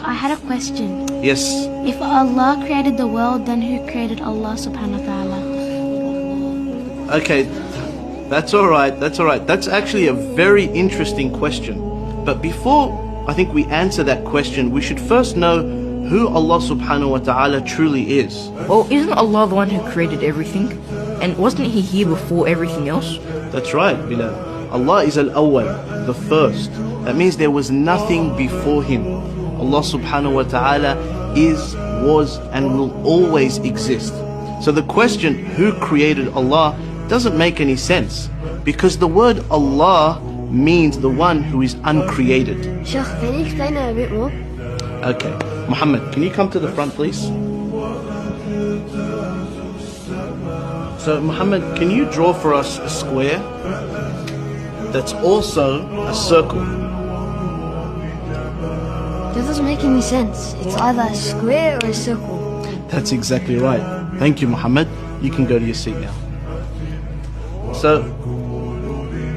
I had a question. Yes. If Allah created the world, then who created Allah subhanahu wa ta'ala? Okay, that's alright, that's alright. That's actually a very interesting question. But before I think we answer that question, we should first know who Allah subhanahu wa ta'ala truly is. Well, isn't Allah the one who created everything? And wasn't He here before everything else? That's right, Bilal. Allah is al-awwal, the first. That means there was nothing before Him. Allah subhanahu wa ta'ala is, was, and will always exist. So the question, who created Allah, doesn't make any sense, because the word Allah means the one who is uncreated. Sheikh, can you explain it a bit more? Okay, Muhammad, can you come to the front, please? So Muhammad, can you draw for us a square that's also a circle? That doesn't make any sense. It's either a square or a circle. That's exactly right. Thank you, Muhammad. You can go to your seat now. So,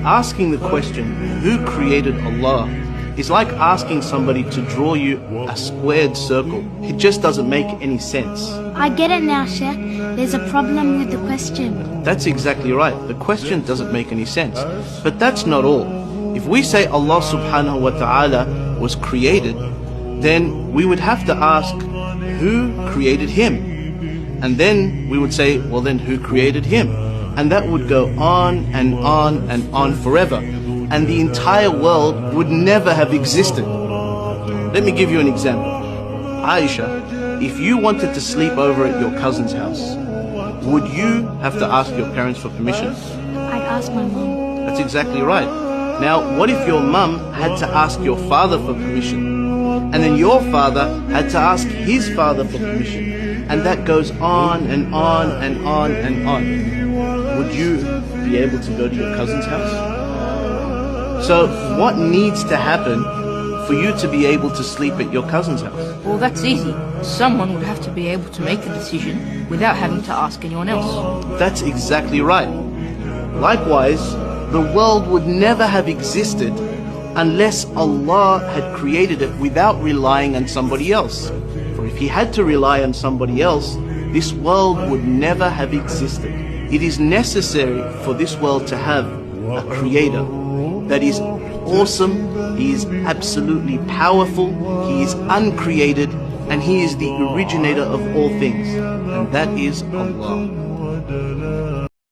asking the question, who created Allah, is like asking somebody to draw you a squared circle. It just doesn't make any sense. I get it now, Sheikh. There's a problem with the question. That's exactly right. The question doesn't make any sense. But that's not all. If we say Allah subhanahu wa ta'ala was created, then we would have to ask, who created Him? And then we would say, well then who created Him? And that would go on and on and on forever. And the entire world would never have existed. Let me give you an example. Aisha, if you wanted to sleep over at your cousin's house, would you have to ask your parents for permission? I'd ask my mom. That's exactly right. Now, what if your mum had to ask your father for permission? And then your father had to ask his father for permission? And that goes on and on and on and on. Would you be able to go to your cousin's house? So what needs to happen for you to be able to sleep at your cousin's house? Well, that's easy. Someone would have to be able to make the decision without having to ask anyone else. That's exactly right. Likewise, the world would never have existed unless Allah had created it without relying on somebody else. For if He had to rely on somebody else, this world would never have existed. It is necessary for this world to have a creator that is awesome, He is absolutely powerful, He is uncreated, and He is the originator of all things, and that is Allah.